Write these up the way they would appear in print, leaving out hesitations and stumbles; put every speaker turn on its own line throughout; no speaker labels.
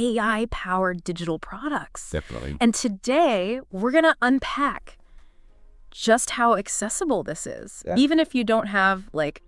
AI-powered digital products.
Definitely.
And today, we're going to unpack just how accessible this is.
Yeah.
Even if you don't have, like,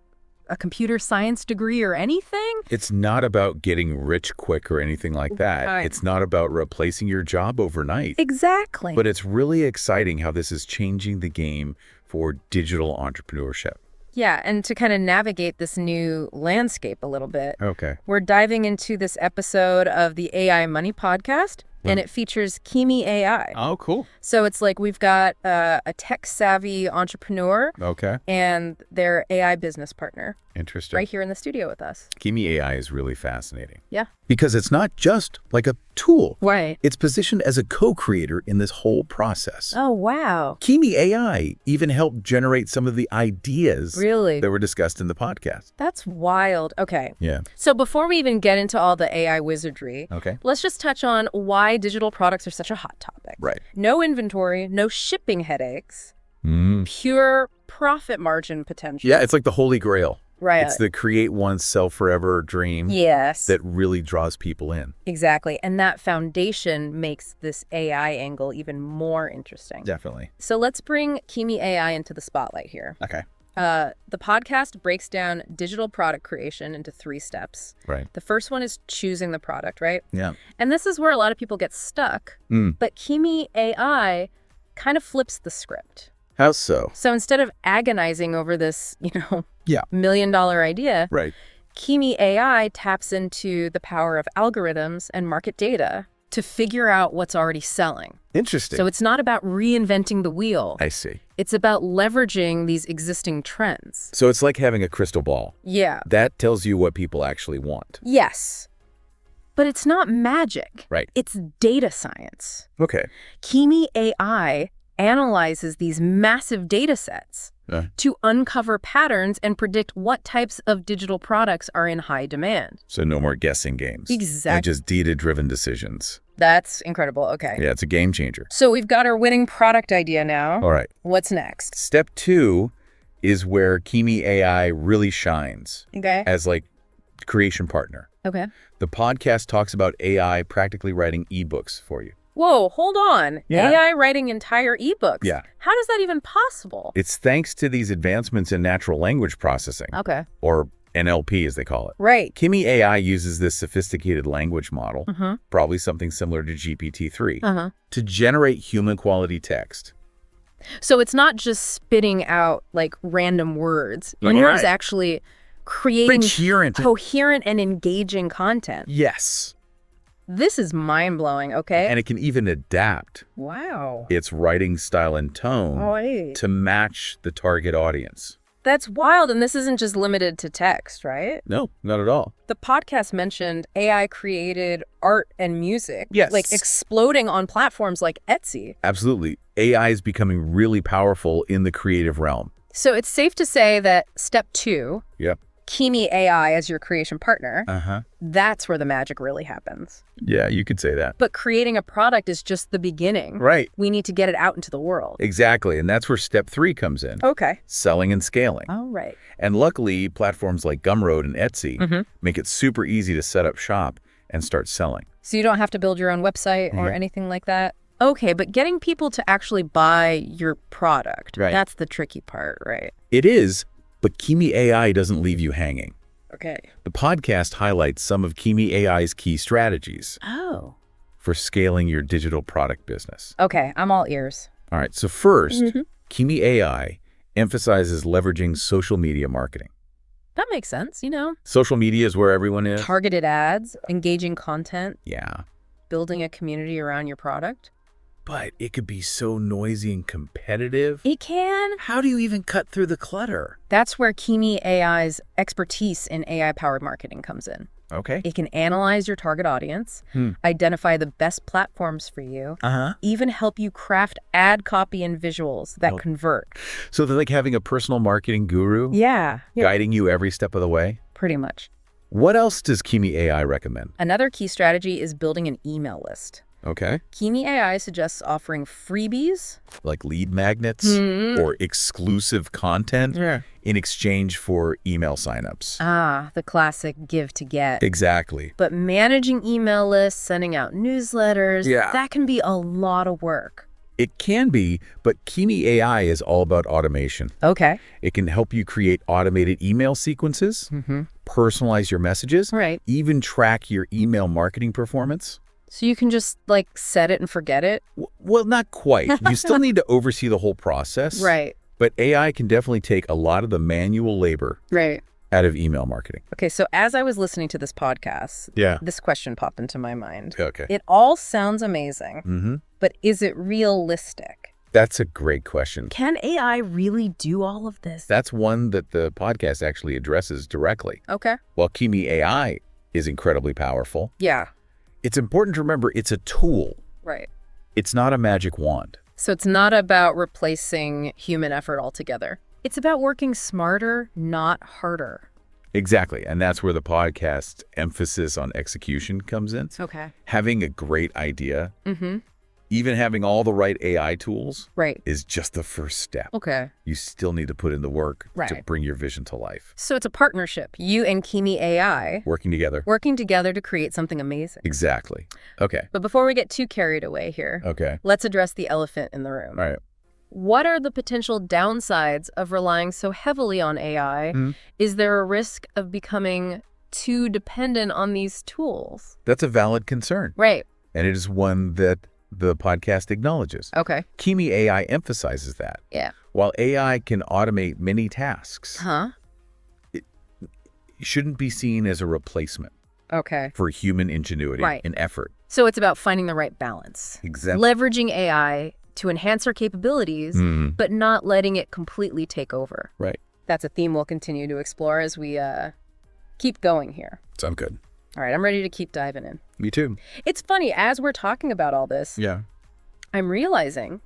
a computer science degree or anything.
It's not about getting rich quick or anything like that.
Right.
It's not about replacing your job overnight.
Exactly.
But it's really exciting how this is changing the game for digital entrepreneurship.
Yeah, and to kind of navigate this new landscape a little bit,
Okay.
we're diving into this episode of the AI Money podcast, and it features Kimi AI.
Oh, cool.
So it's like we've got a tech-savvy entrepreneur
Okay.
and their AI business partner
Interesting.
right here in the studio with us.
Kimi AI is really fascinating.
Yeah.
Because it's not just like a tool.
Right.
It's positioned as a co-creator in this whole process.
Oh, wow.
Kimi AI even helped generate some of the ideas
Really?
that were discussed in the podcast.
That's wild. Okay.
Yeah.
So before we even get into all the AI wizardry,
Okay.
let's just touch on why digital products are such a hot topic.
Right.
No inventory, no shipping headaches, pure profit margin potential.
Yeah, it's like the Holy Grail.
Right.
It's the create once, sell forever dream
Yes.
that really draws people in.
Exactly. And that foundation makes this AI angle even more interesting.
Definitely.
So let's bring Kimi AI into the spotlight here.
Okay.
The podcast breaks down digital product creation into 3 steps.
Right.
The first one is choosing the product, right?
Yeah.
And this is where a lot of people get stuck. But Kimi AI kind of flips the script.
How so?
So instead of agonizing over this,
Yeah.
$1 million idea,
Right.
Kimi AI taps into the power of algorithms and market data to figure out what's already selling.
Interesting.
So it's not about reinventing the wheel.
I see.
It's about leveraging these existing trends.
So it's like having a crystal ball.
Yeah.
That tells you what people actually want.
Yes. But it's not magic.
Right.
It's data science.
Okay.
Kimi AI analyzes these massive data sets to uncover patterns and predict what types of digital products are in high demand.
So no more guessing games.
Exactly.
And just data-driven decisions.
That's incredible. Okay.
Yeah, it's a game changer.
So we've got our winning product idea now.
All right.
What's next?
Step 2 is where Kimi AI really shines
Okay.
as like creation partner.
Okay.
The podcast talks about AI practically writing eBooks for you.
Whoa, hold on.
Yeah.
AI writing entire eBooks.
Yeah.
How is that even possible?
It's thanks to these advancements in natural language processing,
Okay.
or NLP as they call it.
Right.
Kimi AI uses this sophisticated language model, probably something similar to GPT-3, to generate human quality text.
So it's not just spitting out like random words.
Right.
Yours actually creating
Coherent.
coherent and engaging content.
Yes.
This is mind-blowing, okay?
And it can even adapt
Wow.
its writing style and tone
Oy.
to match the target audience.
That's wild, and this isn't just limited to text, right?
No, not at all.
The podcast mentioned AI created art and music.
Yes.
Like exploding on platforms like Etsy.
Absolutely. AI is becoming really powerful in the creative realm.
So it's safe to say that step 2,
Yep.
Kimi AI as your creation partner,
Uh-huh.
that's where the magic really happens.
Yeah, you could say that.
But creating a product is just the beginning.
Right.
We need to get it out into the world.
Exactly. And that's where step 3 comes in.
Okay.
Selling and scaling.
All right.
And luckily, platforms like Gumroad and Etsy make it super easy to set up shop and start selling.
So you don't have to build your own website or anything like that? Okay, but getting people to actually buy your product,
Right.
that's the tricky part, right?
It is, but Kimi AI doesn't leave you hanging.
Okay.
The podcast highlights some of Kimi AI's key strategies
Oh.
for scaling your digital product business.
Okay, I'm all ears.
All right, so first, Kimi AI emphasizes leveraging social media marketing.
That makes sense,
Social media is where everyone is.
Targeted ads, engaging content,
Yeah,
building a community around your product.
but it could be so noisy and competitive.
It can.
How do you even cut through the clutter?
That's where Kimi AI's expertise in AI-powered marketing comes in.
Okay.
It can analyze your target audience, identify the best platforms for you, even help you craft ad copy and visuals that convert.
So they're like having a personal marketing guru
Yeah,
guiding you every step of the way?
pretty much.
What else does Kimi AI recommend?
Another key strategy is building an email list.
Okay.
Kimi AI suggests offering freebies.
Like lead magnets or exclusive content in exchange for email signups.
Ah, the classic give to get.
Exactly.
But managing email lists, sending out newsletters,
Yeah.
that can be a lot of work.
It can be, but Kimi AI is all about automation.
Okay.
It can help you create automated email sequences, personalize your messages, even track your email marketing performance.
So you can just, like, set it and forget it?
Well, not quite. You still need to oversee the whole process.
Right.
But AI can definitely take a lot of the manual labor out of email marketing.
Okay, so as I was listening to this podcast, this question popped into my mind.
Okay.
It all sounds amazing, but is it realistic?
That's a great question.
Can AI really do all of this?
That's one that the podcast actually addresses directly.
Okay.
While Kimi AI is incredibly powerful,
Yeah.
it's important to remember it's a tool.
Right.
It's not a magic wand.
So it's not about replacing human effort altogether. It's about working smarter, not harder.
Exactly. And that's where the podcast's emphasis on execution comes in.
Okay.
Having a great idea, even having all the right AI tools, is just the first step.
Okay.
You still need to put in the work to bring your vision to life.
So it's a partnership. You and Kimi AI
Working together
to create something amazing.
Exactly. Okay.
But before we get too carried away here, let's address the elephant in the room.
All right.
What are the potential downsides of relying so heavily on AI? Is there a risk of becoming too dependent on these tools?
That's a valid concern.
Right.
And it is one that the podcast acknowledges.
Okay.
Kimi AI emphasizes that.
Yeah.
While AI can automate many tasks, it shouldn't be seen as a replacement for human ingenuity and effort.
So it's about finding the right balance.
Exactly.
Leveraging AI to enhance our capabilities, but not letting it completely take over.
Right.
That's a theme we'll continue to explore as we keep going here.
Sounds good.
All right, I'm ready to keep diving in.
Me too.
It's funny, as we're talking about all this, I'm realizing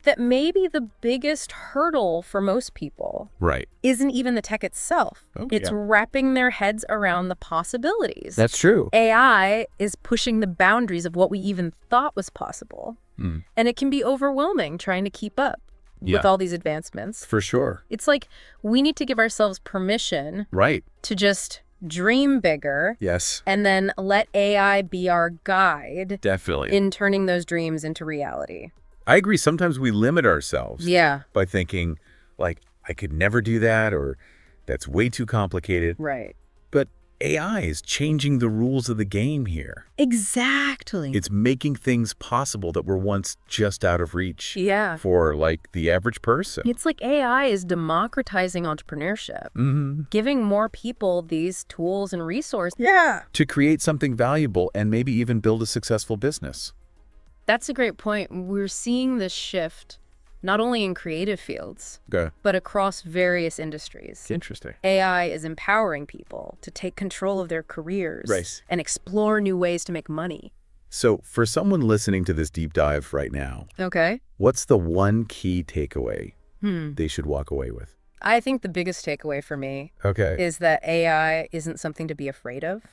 that maybe the biggest hurdle for most people isn't even the tech itself. It's wrapping their heads around the possibilities.
That's true.
AI is pushing the boundaries of what we even thought was possible. And it can be overwhelming trying to keep up with all these advancements.
For sure.
It's like we need to give ourselves permission to just dream bigger.
Yes.
And then let AI be our guide.
Definitely.
In turning those dreams into reality.
I agree. Sometimes we limit ourselves by thinking, like, I could never do that, or that's way too complicated.
Right.
But AI is changing the rules of the game here.
Exactly.
It's making things possible that were once just out of reach for, like, the average person.
It's like AI is democratizing entrepreneurship, giving more people these tools and resources.
To create something valuable and maybe even build a successful business.
That's a great point. We're seeing this shift not only in creative fields, but across various industries.
Interesting.
AI is empowering people to take control of their careers and explore new ways to make money.
So for someone listening to this deep dive right now, what's the one key takeaway they should walk away with?
I think the biggest takeaway for me is that AI isn't something to be afraid of.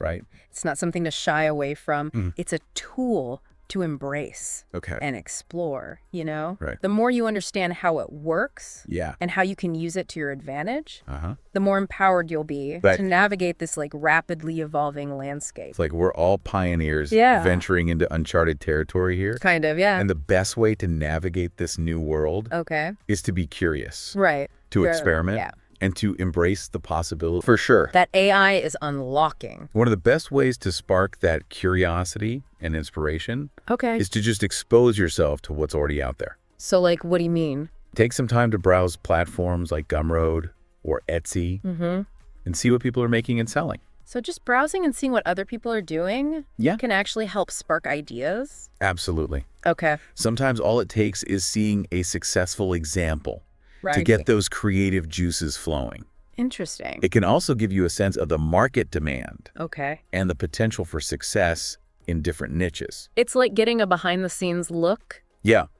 It's not something to shy away from. It's a tool to embrace and explore, you know? The more you understand how it works and how you can use it to your advantage, the more empowered you'll be to navigate this like rapidly evolving landscape.
It's like we're all pioneers venturing into uncharted territory here.
Kind of, yeah.
And the best way to navigate this new world is to be curious. To experiment. And to embrace the possibility. For sure.
That AI is unlocking.
One of the best ways to spark that curiosity and inspiration is to just expose yourself to what's already out there.
So, like, what do you mean?
Take some time to browse platforms like Gumroad or Etsy and see what people are making and selling.
So just browsing and seeing what other people are doing can actually help spark ideas?
Absolutely.
Okay.
Sometimes all it takes is seeing a successful example to get those creative juices flowing.
Interesting.
It can also give you a sense of the market demand and the potential for success in different niches.
It's like getting a behind-the-scenes look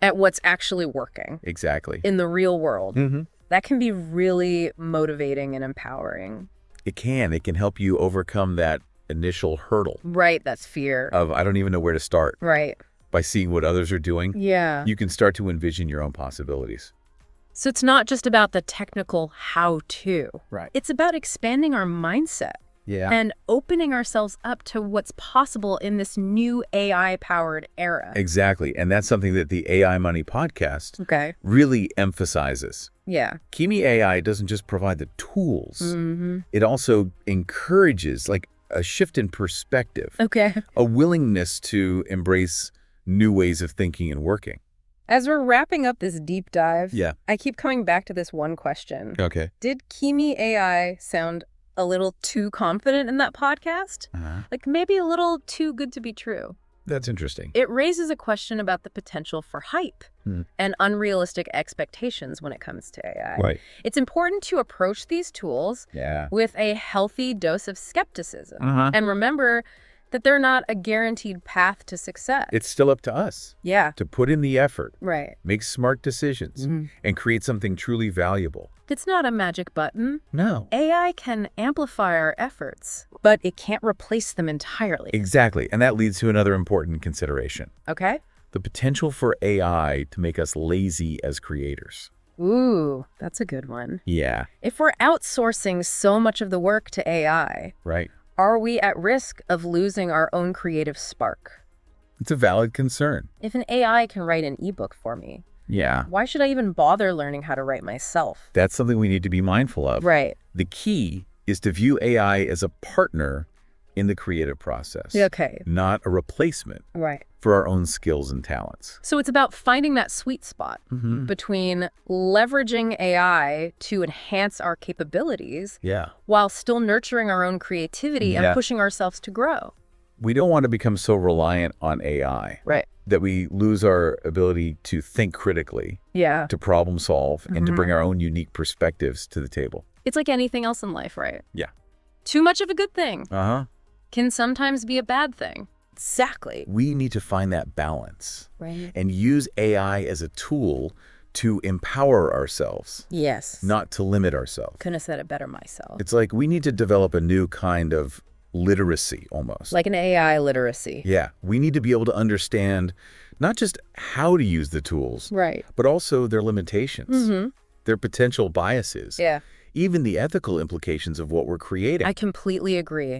at what's actually working.
Exactly.
In the real world. That can be really motivating and empowering.
It can. It can help you overcome that initial hurdle.
Right, that's fear.
Of, I don't even know where to start.
Right.
by seeing what others are doing, you can start to envision your own possibilities.
So it's not just about the technical how-to.
Right.
It's about expanding our mindset. And opening ourselves up to what's possible in this new AI-powered era.
Exactly. And that's something that the AI Money podcast really emphasizes. Kimi AI doesn't just provide the tools. It also encourages like a shift in perspective. A willingness to embrace new ways of thinking and working.
As we're wrapping up this deep dive, I keep coming back to this one question. Did Kimi AI sound a little too confident in that podcast? Like maybe a little too good to be true.
That's interesting.
It raises a question about the potential for hype and unrealistic expectations when it comes to AI. It's important to approach these tools with a healthy dose of skepticism. And remember that they're not a guaranteed path to success.
It's still up to us to put in the effort, make smart decisions, and create something truly valuable.
It's not a magic button.
No.
AI can amplify our efforts, but it can't replace them entirely.
Exactly. And that leads to another important consideration.
The
potential for AI to make us lazy as creators.
Ooh, that's a good one. If we're outsourcing so much of the work to AI, are we at risk of losing our own creative spark?
It's a valid concern.
If an AI can write an ebook for me, why should I even bother learning how to write myself?
That's something we need to be mindful of. The key is to view AI as a partner in the creative process. Not a replacement for our own skills and talents.
So it's about finding that sweet spot between leveraging AI to enhance our capabilities while still nurturing our own creativity and pushing ourselves to grow.
We don't want to become so reliant on AI that we lose our ability to think critically, to problem solve, and to bring our own unique perspectives to the table.
It's like anything else in life, right? Too much of a good thing can sometimes be a bad thing. Exactly.
We need to find that balance and use AI as a tool to empower ourselves. Not to limit ourselves.
Couldn't have said it better myself.
It's like we need to develop a new kind of literacy almost.
Like an AI literacy.
We need to be able to understand not just how to use the tools, but also their limitations, their potential biases, even the ethical implications of what we're creating.
I completely agree.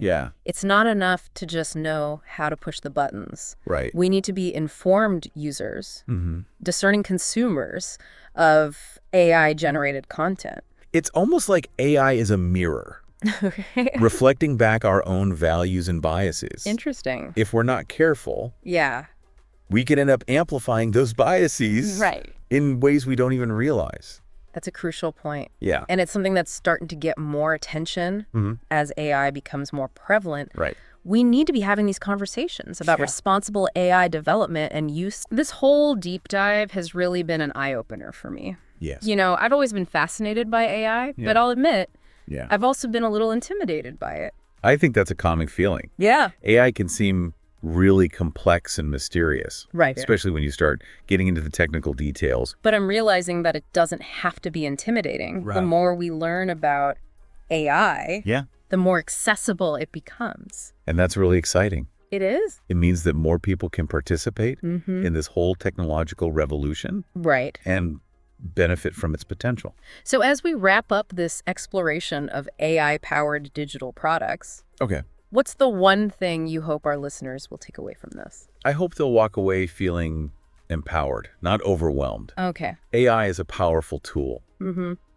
It's not enough to just know how to push the buttons. We need to be informed users, discerning consumers of AI-generated content.
It's almost like AI is a mirror. Reflecting back our own values and biases.
Interesting.
If we're not careful, we can end up amplifying those biases in ways we don't even realize.
That's a crucial point. And it's something that's starting to get more attention as AI becomes more prevalent. We need to be having these conversations about responsible AI development and use. This whole deep dive has really been an eye-opener for me. You know, I've always been fascinated by AI, but I'll admit, I've also been a little intimidated by it.
I think that's a common feeling. AI can seem really complex and mysterious. Especially when you start getting into the technical details.
But I'm realizing that it doesn't have to be intimidating. The more we learn about AI, the more accessible it becomes.
And that's really exciting.
It is.
It means that more people can participate in this whole technological revolution. And benefit from its potential.
So as we wrap up this exploration of AI-powered digital products, what's the one thing you hope our listeners will take away from this?
I hope they'll walk away feeling empowered, not overwhelmed. AI is a powerful tool,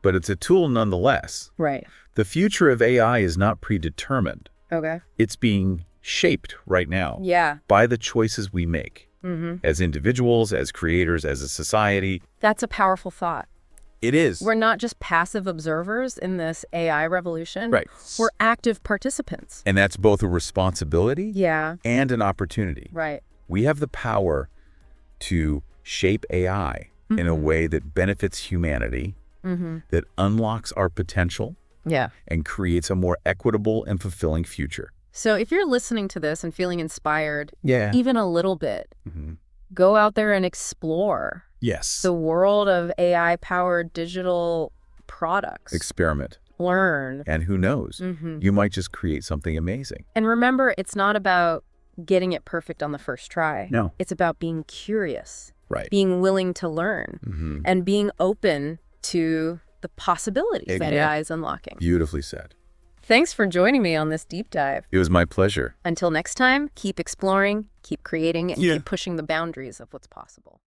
but it's a tool nonetheless. The future of AI is not predetermined. It's being shaped right now by the choices we make. As individuals, as creators, as a society.
That's a powerful thought.
It is.
We're not just passive observers in this AI revolution. We're active participants.
And that's both a responsibility and an opportunity. We have the power to shape AI in a way that benefits humanity, that unlocks our potential, and creates a more equitable and fulfilling future.
So if you're listening to this and feeling inspired, even a little bit, go out there and explore the world of AI-powered digital products.
Experiment.
Learn.
And who knows, you might just create something amazing.
And remember, it's not about getting it perfect on the first try.
No.
It's about being curious,
Right.
being willing to learn, and being open to the possibilities that AI is unlocking.
Beautifully said.
Thanks for joining me on this deep dive.
It was my pleasure.
Until next time, keep exploring, keep creating, and keep pushing the boundaries of what's possible.